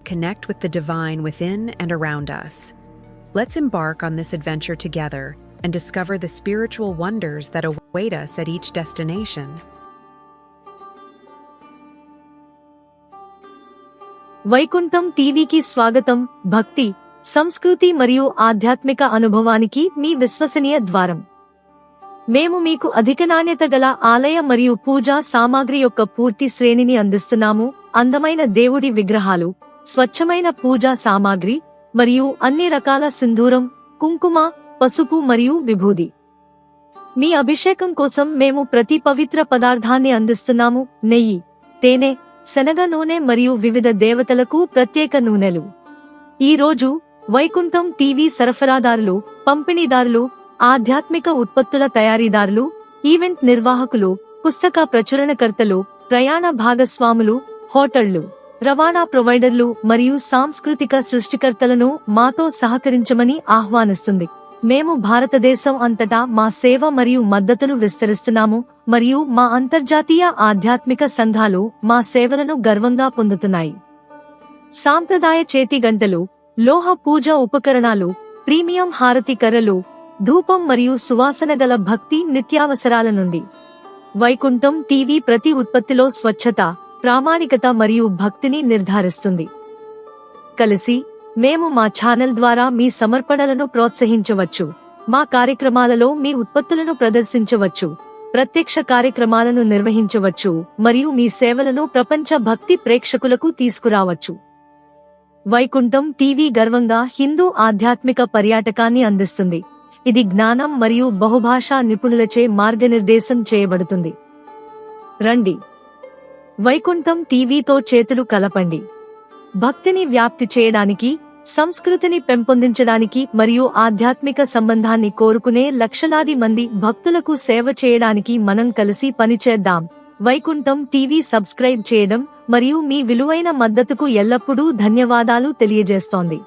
connect with the divine within and around us. Let's embark on this adventure together and discover the spiritual wonders that await us at each destination. Vaikuntham టీవీకి స్వాగతం. భక్తి, సంస్కృతి మరియు ఆధ్యాత్మిక అనుభవానికి మీ విశ్వసనీయ ద్వారం. మేము మీకు అధిక నాణ్యత గల ఆలయ మరియు పూజా సామాగ్రి యొక్క పూర్తి శ్రేణిని అందిస్తున్నాము. అందమైన దేవుడి విగ్రహాలు, స్వచ్ఛమైన పూజా సామాగ్రి మరియు అన్ని రకాల సింధూరం, కుంకుమ, పసుపు మరియు విభూది. మీ అభిషేకం కోసం మేము ప్రతి పవిత్ర పదార్థాన్ని అందిస్తున్నాము. నెయ్యి, తేనె, శనగ నూనె మరియు వివిధ దేవతలకు ప్రత్యేక నూనెలు. ఈ రోజు వైకుంఠం టీవీ సరఫరాదారులు, పంపిణీదారులు, ఆధ్యాత్మిక ఉత్పత్తుల తయారీదారులు, ఈవెంట్ నిర్వాహకులు, పుస్తక ప్రచురణకర్తలు, ప్రయాణ భాగస్వాములు, హోటళ్లు, రవాణా ప్రొవైడర్లు మరియు సాంస్కృతిక సృష్టికర్తలను మాతో సహకరించమని ఆహ్వానిస్తుంది. మేము భారతదేశం అంతటా మా సేవ మరియు మద్దతును విస్తరిస్తున్నాము మరియు మా అంతర్జాతీయ ఆధ్యాత్మిక సంఘాలు మా సేవలను గర్వంగా పొందుతున్నాయి. సాంప్రదాయ చేతి గంటలు, లోహ పూజ ఉపకరణాలు, ప్రీమియం హారతి కర్రలు, ధూపం మరియు సువాసన గల భక్తి నిత్యావసరాల నుండి వైకుంఠం టీవీ ప్రతి ఉత్పత్తిలో స్వచ్ఛత, ప్రామాణికత మరియు భక్తిని నిర్ధారిస్తుంది. కలిసి మేము మా ఛానల్ ద్వారా మీ సమర్పణలను ప్రోత్సహించవచ్చు, మా కార్యక్రమాలలో మీ ఉత్పత్తులను ప్రదర్శించవచ్చు, ప్రత్యక్ష కార్యక్రమాలను నిర్వహించవచ్చు మరియు మీ సేవలను ప్రపంచ భక్తి ప్రేక్షకులకు తీసుకురావచ్చు. వైకుంఠం టీవీ గర్వంగా హిందూ ఆధ్యాత్మిక పర్యాటకాన్ని అందిస్తుంది. ఇది జ్ఞానం మరియు బహుభాషా నిపుణులచే మార్గనిర్దేశం చేయబడుతుంది. రండి, వైకుంఠం టీవీతో చేతులు కలపండి. భక్తిని వ్యాప్తి చేయడానికి, సంస్కృతిని పెంపొందించడానికి మరియు ఆధ్యాత్మిక సంబంధాన్ని కోరుకునే లక్షలాది మంది భక్తులకు సేవ చేయడానికి మనం కలిసి పనిచేద్దాం. వైకుంఠం టీవీ సబ్స్క్రైబ్ చేయడం మరియు మీ విలువైన మద్దతుకు ఎల్లప్పుడూ ధన్యవాదాలు తెలియజేస్తోంది.